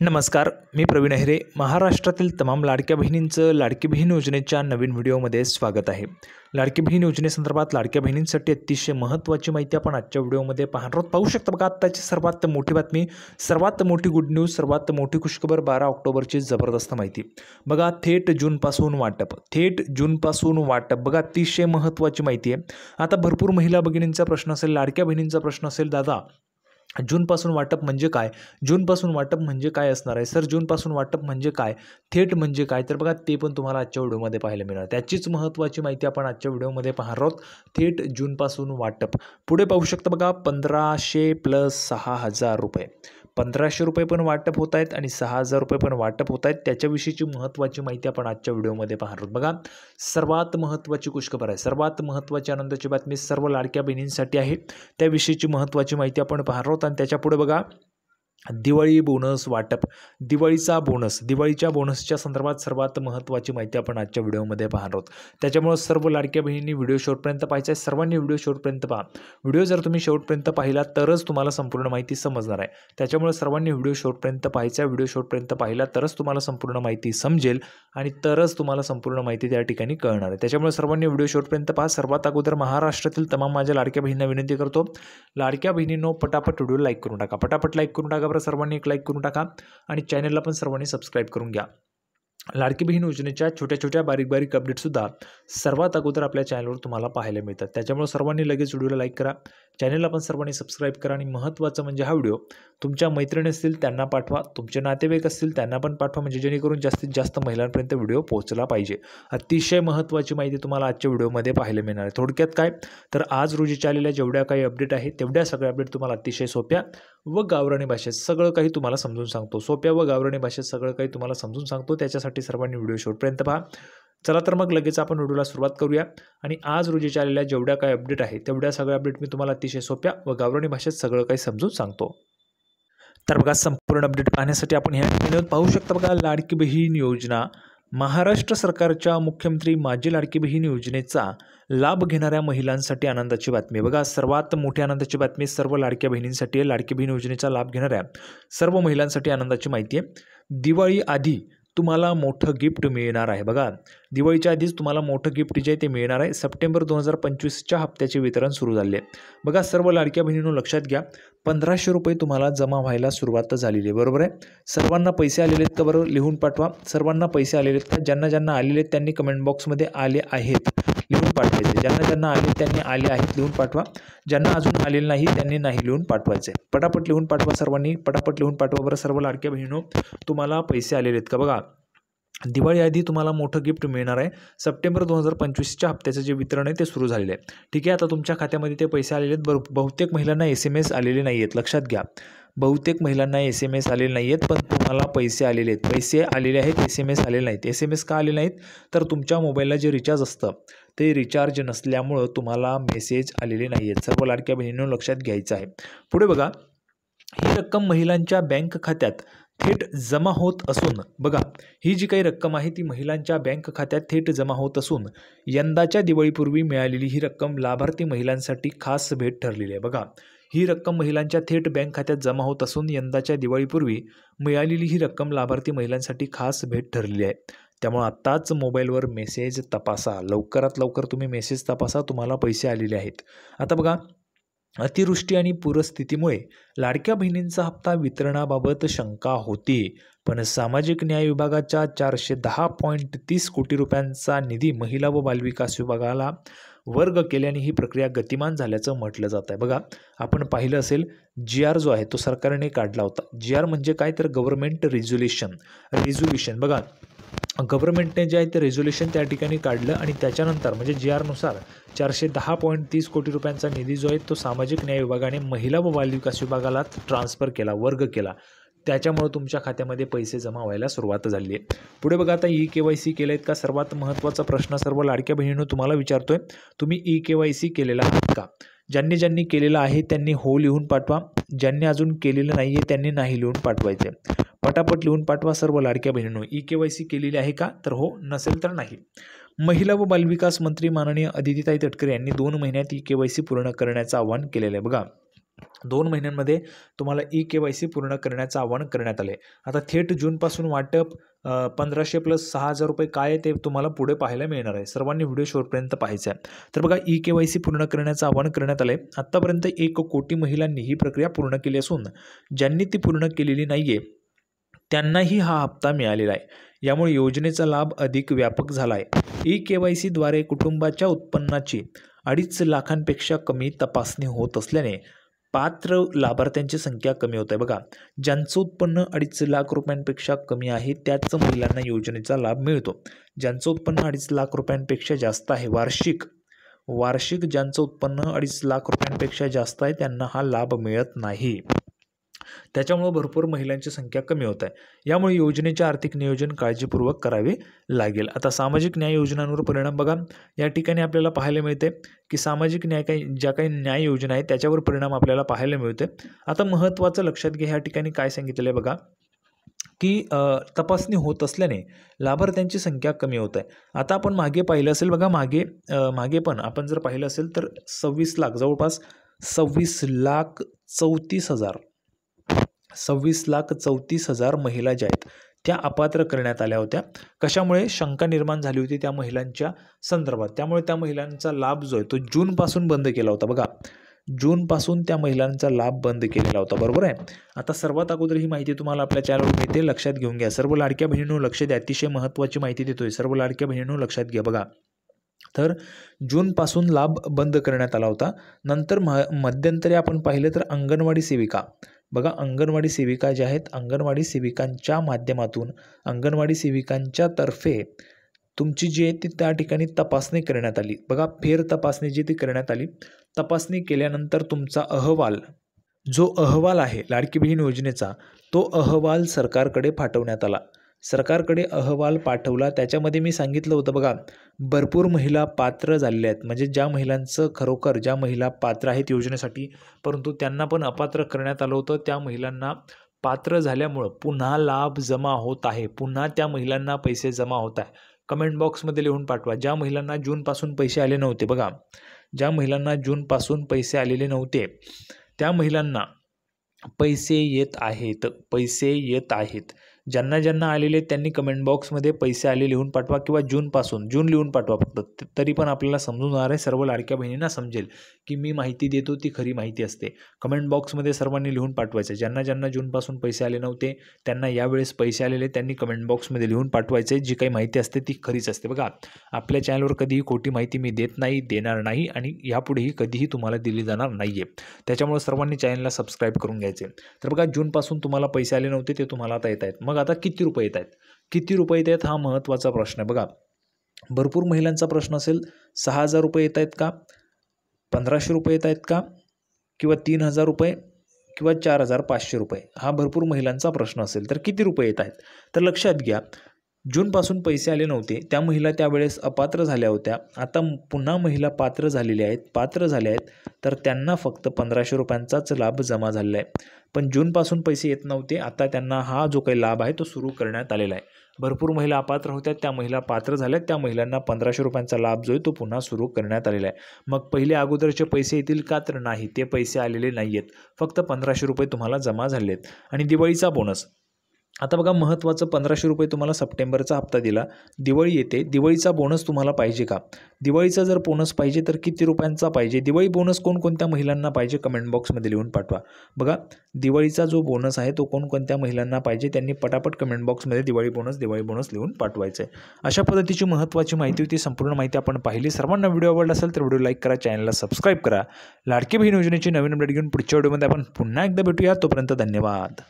नमस्कार, मी प्रवीण अहिरे. महाराष्ट्रातील तमाम लाडक्या बहिणींचं लाडकी बहीण योजनेच्या नवीन व्हिडिओमध्ये स्वागत आहे. लाडकी बहीण योजनेसंदर्भात लाडक्या बहिणींसाठी अतिशय महत्त्वाची माहिती आपण आजच्या व्हिडिओमध्ये पाहणार आहोत. पाहू शकता बघा, आत्ताची सर्वात मोठी बातमी, सर्वात मोठी गुड न्यूज, सर्वात मोठी खुशखबर, 12 ऑक्टोबरची जबरदस्त माहिती. बघा, थेट जूनपासून वाटप. बघा, अतिशय महत्त्वाची माहिती आहे. आता भरपूर महिला भगिनींचा प्रश्न असेल, लाडक्या बहिणींचा प्रश्न असेल, दादा जूनपासून वाटप म्हणजे काय? जूनपासून वाटप म्हणजे काय असणार आहे? सर, जूनपासून वाटप म्हणजे काय? थेट म्हणजे काय? तर बघा, ते पण तुम्हाला आजच्या व्हिडिओमध्ये पाहायला मिळणार. त्याचीच महत्त्वाची माहिती आपण आजच्या व्हिडिओमध्ये पाहणार आहोत. थेट जूनपासून वाटप. पुढे पाहू शकता बघा, 1500 प्लस 6000 रुपये. 1500 रुपये पण वाटप होत आहेत आणि 6000 रुपये पण वाटप होत आहेत. त्याच्याविषयीची महत्त्वाची माहिती आपण आजच्या व्हिडिओमध्ये पाहणार आहोत. बघा, सर्वात महत्त्वाची खुशखबर आहे, सर्वात महत्त्वाची आनंदाची बातमी सर्व लाडक्या बहिणींसाठी आहे. त्याविषयीची महत्त्वाची माहिती आपण पाहणार आहोत. आणि त्याच्यापुढे बघा, दिवाळी बोनस वाटप, दिवाळीचा बोनस, दिवाळीच्या बोनसच्या संदर्भात सर्वात महत्त्वाची माहिती आपण आजच्या व्हिडिओमध्ये पाहणार आहोत. त्याच्यामुळे सर्व लाडक्या बहिणींनी व्हिडिओ शेवटपर्यंत पाहायचा आहे. सर्वांनी व्हिडिओ शेवटपर्यंत पहा. व्हिडिओ जर तुम्ही शेवटपर्यंत पाहिला तरच तुम्हाला संपूर्ण माहिती समजणार आहे. त्याच्यामुळे सर्वांनी व्हिडिओ शेवटपर्यंत पाहायचा आहे. व्हिडिओ शेवटपर्यंत पाहिला तरच तुम्हाला संपूर्ण माहिती समजेल आणि तरच तुम्हाला संपूर्ण माहिती त्या ठिकाणी कळणार आहे. त्याच्यामुळे सर्वांनी व्हिडिओ शेवटपर्यंत पहा. सर्वात अगोदर महाराष्ट्रातील तमाम माझ्या लाडक्या बहिणींना विनंती करतो, लाडक्या बहिणींनो पटापट व्हिडिओ लाईक करून टाका. पटापट लाईक करून टाका. सर्वांनी एक लाईक करून टाका आणि चॅनलला पण सर्वांनी सबस्क्राईब करून घ्या. लाडकी बहीण योजनेच्या छोट्या छोट्या बारीक अपडेटसुद्धा सर्वात अगोदर आपल्या चॅनलवर तुम्हाला पाहायला मिळतात. त्याच्यामुळे सर्वांनी लगेच व्हिडिओला लाईक करा, चॅनलला पण सर्वांनी सबस्क्राईब करा आणि महत्त्वाचं म्हणजे हा व्हिडिओ तुमच्या मैत्रिणी असतील त्यांना पाठवा, तुमचे नातेवाईक असतील त्यांना पण पाठवा, म्हणजे जेणेकरून जास्तीत जास्त महिलांपर्यंत व्हिडिओ पोहोचला पाहिजे. अतिशय महत्त्वाची माहिती तुम्हाला आजच्या व्हिडिओमध्ये पाहायला मिळणार आहे. थोडक्यात काय, तर आज रोजीच्या आलेल्या जेवढ्या काही अपडेट आहेत तेवढ्या सगळ्या अपडेट तुम्हाला अतिशय सोप्या व गावरानी भाषेत सगळं काही तुम्हाला समजून सांगतो. सोप्या व गावरानी भाषेत सगळं काही तुम्हाला समजून सांगतो. त्याच्यासाठी सर्वांनी व्हिडिओ शेवटपर्यंत पहा. चला तर मग लगेच आपण व्हिडिओला सुरुवात करूया. आणि आज रोजीच्या आलेल्या जेवढ्या काही अपडेट आहेत तेवढ्या सगळ्या अपडेट मी तुम्हाला अतिशय सोप्या व गावरानी भाषेत सगळं काही समजून सांगतो. तर बघा, संपूर्ण अपडेट पाहण्यासाठी आपण ह्या व्हिडिओत पाहू शकता बघा, लाडकी बहीण योजना, महाराष्ट्र सरकारच्या मुख्यमंत्री माझी लाडकी बहीण योजनेचा लाभ घेणाऱ्या महिलांसाठी आनंदाची बातमी. बघा, सर्वात मोठी आनंदाची बातमी सर्व लाडक्या बहिणींसाठी आहे. लाडकी बहीण योजनेचा लाभ घेणाऱ्या सर्व महिलांसाठी आनंदाची माहिती आहे. दिवाळी आधी तुम्हाला मोठं गिफ्ट मिळणार आहे. बघा, दिवाळीच्या आधीच तुम्हाला मोठं गिफ्ट जे आहे ते मिळणार आहे. सप्टेंबर 2025च्या हप्त्याचे वितरण सुरू झाले आहे. बघा, सर्व लाडक्या बहिणींनो लक्षात घ्या, 1500 रुपये तुम्हाला जमा व्हायला सुरुवात झालेली आहे. बरोबर आहे. सर्वांना पैसे आलेले आहेत का? बरोबर, लिहून पाठवा. सर्वांना पैसे आलेले आहेत का? ज्यांना ज्यांना आलेले आहेत त्यांनी कमेंट बॉक्समध्ये आले आहेत लिहून पाठवायचे. ज्यांना ज्यांना आले त्यांनी आले आहेत लिहून पाठवा. ज्यांना अजून आलेले नाही त्यांनी नाही लिहून पाठवायचे. पटापट लिहून पाठवा. सर्वांनी पटापट लिहून पाठवा. बरं, सर्व लाडक्या बहिणींनो तुम्हाला पैसे आलेले आहेत का? बघा, दिवाळी आधी तुम्हाला मोठं गिफ्ट मिळणार आहे. सप्टेंबर 2025च्या हप्त्याचं जे वितरण आहे ते सुरू झालेलं आहे. ठीक आहे, आता तुमच्या खात्यामध्ये ते पैसे आलेले आहेत. बहुतेक महिलांना SMS आलेले नाही आहेत. लक्षात घ्या, बहुतेक महिलांना SMS आलेले नाही आहेत, पण तुम्हाला पैसे आलेले आहेत. पैसे आलेले आहेत, SMS आलेले नाहीत. SMS का आलेले नाहीत? तर तुमच्या मोबाईलला जे रिचार्ज असतं ते रिचार्ज नसल्यामुळं तुम्हाला मेसेज आलेले नाही आहेत. सर्व लाडक्या बहिणींनो लक्षात घ्यायचं आहे. पुढे बघा, ही रक्कम महिलांच्या बँक खात्यात थेट जमा होत असून, बघा, ही जी काही रक्कम आहे ती महिलांच्या बँक खात्यात थेट जमा होत असून यंदाच्या दिवाळीपूर्वी मिळालेली ही रक्कम लाभार्थी महिलांसाठी खास भेट ठरलेली आहे. बघा, ही रक्कम महिलांच्या थेट बँक खात्यात जमा होत असून यंदाच्या दिवाळीपूर्वी मिळालेली ही रक्कम लाभार्थी महिलांसाठी खास भेट ठरलेली आहे. त्यामुळे आत्ताच मोबाईलवर मेसेज तपासा, लवकरात लवकर तुम्ही मेसेज तपासा, तुम्हाला पैसे आलेले आहेत. आता बघा, अतिवृष्टी आणि पूरस्थितीमुळे लाडक्या बहिणींचा हप्ता वितरणाबाबत शंका होती, पण सामाजिक न्याय विभागाच्या 410.30 कोटी रुपयांचा निधी महिला व बालविकास विभागाला वर्ग केल्याने ही प्रक्रिया गतिमान झाल्याचं म्हटलं जात आहे. बघा, आपण पाहिलं असेल, GR जो आहे तो सरकारने काढला होता. GR म्हणजे काय? तर गव्हर्नमेंट रिझोल्युशन. बघा, गव्हर्नमेंटने जे आहे ते रेझोल्युशन त्या ठिकाणी काढलं आणि त्याच्यानंतर म्हणजे GR नुसार 410.30 कोटी रुपयांचा निधी जो आहे तो सामाजिक न्याय विभागाने महिला व बालविकास विभागाला ट्रान्सफर केला, वर्ग केला. त्याच्यामुळे तुमच्या खात्यामध्ये पैसे जमा व्हायला सुरुवात झाली आहे. पुढे बघा, आता EKYC केलं आहेत का? सर्वात महत्त्वाचा प्रश्न सर्व लाडक्या बहिणींनो तुम्हाला विचारतोय, तुम्ही EKYC केलेला आहात का? ज्यांनी ज्यांनी केलेलं आहे त्यांनी हो लिहून पाठवा. ज्यांनी अजून केलेलं नाही आहे त्यांनी नाही लिहून पाठवायचे. पटापट लिहून पाठवा सर्व लाडक्या बहिणींनो. EKYC केलेली आहे का? तर हो, नसेल तर नाही. महिला व बालविकास मंत्री माननीय अदितीताई तटकरे यांनी 2 महिन्यात EKYC पूर्ण करण्याचं आवाहन केलेलं आहे. बघा, 2 महिन्यांमध्ये तुम्हाला KYC पूर्ण करण्याचं आवाहन करण्यात आले. आता थेट जूनपासून वाटप 1500 + 6000 रुपये काय आहे ते तुम्हाला पुढे पाहायला मिळणार आहे. सर्वांनी व्हिडिओ शेवटपर्यंत पाहायचा आहे. तर बघा KYC पूर्ण करण्याचं आवाहन करण्यात आलं आहे. आत्तापर्यंत 1 कोटी महिलांनी ही प्रक्रिया पूर्ण केली असून ज्यांनी ती पूर्ण केलेली नाही आहे त्यांनाही हा हप्ता मिळालेला आहे. यामुळे योजनेचा लाभ अधिक व्यापक झाला आहे. KYCद्वारे कुटुंबाच्या उत्पन्नाची 2.5 लाखांपेक्षा कमी तपासणी होत असल्याने पात्र लाभार्थ्यांची संख्या कमी होत आहे. बघा, ज्यांचं उत्पन्न 2.5 लाख रुपयांपेक्षा कमी आहे त्याच महिलांना योजनेचा लाभ मिळतो. ज्यांचं उत्पन्न 2.5 लाख रुपयांपेक्षा जास्त आहे वार्षिक ज्यांचं उत्पन्न 2.5 लाख रुपयांपेक्षा जास्त आहे त्यांना हा लाभ मिळत नाही. त्याच्यामुळे भरपूर महिलांची संख्या कमी होत आहे. यामुळे योजनेचे आर्थिक नियोजन काळजीपूर्वक करावे लागेल. आता सामाजिक न्याय योजनांवर परिणाम बघा, या ठिकाणी आपल्याला पाहायला मिळते की सामाजिक न्याय ज्या काही न्याय योजना आहेत त्याच्यावर परिणाम आपल्याला पाहायला मिळते. आता महत्त्वाचं लक्षात घ्या, ह्या ठिकाणी काय सांगितलेलं आहे बघा की तपासणी होत असल्याने लाभार्थ्यांची संख्या कमी होत आहे. आता आपण मागे पाहिलं असेल बघा, मागे पण आपण जर पाहिलं असेल तर 26 लाख जवळपास 26,34,000 महिला ज्या आहेत त्या अपात्र करण्यात आल्या होत्या. कशामुळे? शंका निर्माण झाली होती त्या महिलांच्या संदर्भात. त्यामुळे त्या महिलांचा लाभ जो आहे तो जूनपासून बंद केला होता. बघा, जूनपासून त्या महिलांचा लाभ बंद केलेला होता. बरोबर आहे. आता सर्वात अगोदर ही माहिती तुम्हाला आपल्या चॅनलवर मिळते, लक्षात घेऊन घ्या. सर्व लाडक्या बहिणींनो लक्ष द्या, अतिशय महत्त्वाची माहिती देतोय. सर्व लाडक्या बहिणींनो लक्षात घ्या. बघा, तर जूनपासून लाभ बंद करण्यात आला होता. नंतर मध्यंतरी आपण पाहिलं तर अंगणवाडी सेविका, बघा अंगणवाडी सेविका ज्या आहेत, अंगणवाडी सेविकांच्या माध्यमातून अंगणवाडी सेविकांच्या तर्फे तुमची जी आहे ती त्या ठिकाणी तपासणी करण्यात आली. बघा, फेर तपासणी जी ती करण्यात आली. तपासणी केल्यानंतर तुमचा जो अहवाल आहे लाडकी बहीण योजनेचा, तो अहवाल सरकारकडे पाठवण्यात आला. सरकारकडे अहवाल पाठवला. त्याच्यामध्ये मी सांगितलं होतं बघा, भरपूर महिला पात्र झालेल्या आहेत. म्हणजे ज्या महिलांचं खरोखर ज्या महिला पात्र आहेत योजनेसाठी परंतु त्यांना पण अपात्र करण्यात आलं होतं, त्या महिलांना पात्र झाल्यामुळं पुन्हा लाभ जमा होत आहे. पुन्हा त्या महिलांना पैसे जमा होत आहे. कमेंट बॉक्समध्ये लिहून पाठवा. ज्या महिलांना जूनपासून पैसे आले नव्हते, बघा ज्या महिलांना जूनपासून पैसे आलेले नव्हते त्या महिलांना पैसे येत आहेत. ज्यांना आलेले त्यांनी कमेंट बॉक्समध्ये पैसे आले लिहून पाठवा किंवा जून लिहून पाठवा फक्त. तरी पण आपल्याला समजून जाणार आहे, सर्व लाडक्या बहिणींना समजेल की मी माहिती देतो ती खरी माहिती असते. कमेंट बॉक्समध्ये सर्वांनी लिहून पाठवायचं. ज्यांना जूनपासून पैसे आले नव्हते त्यांना यावेळेस पैसे आलेले त्यांनी कमेंट बॉक्समध्ये लिहून पाठवायचे. जी काही माहिती असते ती खरीच असते. बघा, आपल्या चॅनलवर कधीही खोटी माहिती मी देत नाही, देणार नाही आणि यापुढेही कधीही तुम्हाला दिली जाणार नाही आहे. त्याच्यामुळे सर्वांनी चॅनलला सबस्क्राईब करून घ्यायचे. तर बघा, जूनपासून तुम्हाला पैसे आले नव्हते ते तुम्हाला आता येत आहेत. मग आता किती रुपये येत आहेत हा महत्त्वाचा प्रश्न आहे. बघा, भरपूर महिलांचा प्रश्न असेल, 6,000 रुपये येत आहेत का, 1,500 रुपये येत आहेत का, किंवा 3,000 रुपये किंवा 4,500 रुपये, हा भरपूर महिलांचा प्रश्न असेल. तर किती रुपये येत आहेत? तर लक्षात घ्या, जूनपासून पैसे आले नव्हते त्या महिला त्यावेळेस अपात्र झाल्या होत्या. आता पुन्हा महिला पात्र झाल्या आहेत तर त्यांना फक्त 1,500 रुपयांचाच लाभ जमा झालेला आहे. पण जूनपासून पैसे येत नव्हते, आता त्यांना हा जो काही लाभ आहे तो सुरू करण्यात आलेला आहे. भरपूर महिला अपात्र होत्या, त्या महिला पात्र झाल्या, त्या महिलांना 1,500 रुपयांचा लाभ जो आहे तो पुन्हा सुरू करण्यात आलेला आहे. मग पहिले अगोदरचे पैसे येतील का? तर नाही, ते पैसे आलेले नाही आहेत. फक्त 1,500 रुपये तुम्हाला जमा झाले आहेत. आणि दिवाळीचा बोनस, आता बघा महत्त्वाचं, 1,500 रुपये तुम्हाला सप्टेंबरचा हप्ता दिला, दिवाळी येते, दिवाळीचा बोनस तुम्हाला पाहिजे का? दिवाळीचा जर बोनस पाहिजे तर किती रुपयांचा पाहिजे? दिवाळी बोनस कोणकोणत्या महिलांना पाहिजे कमेंट बॉक्समध्ये लिहून पाठवा. बघा, दिवाळीचा जो बोनस आहे तो कोणकोणत्या महिलांना पाहिजे त्यांनी पटापट कमेंट बॉक्समध्ये दिवाळी बोनस लिहून पाठवायचं आहे. अशा पद्धतीची महत्त्वाची माहिती होती. संपूर्ण माहिती आपण पाहिली. सर्वांना व्हिडिओ आवडला असेल तर व्हिडिओ लाईक करा, चॅनलला सबस्क्राईब करा. लाडकी बहीण योजनेची नवीन अपडेट घेऊन पुढच्या व्हिडिओमध्ये आपण पुन्हा एकदा भेटूया. तोपर्यंत धन्यवाद.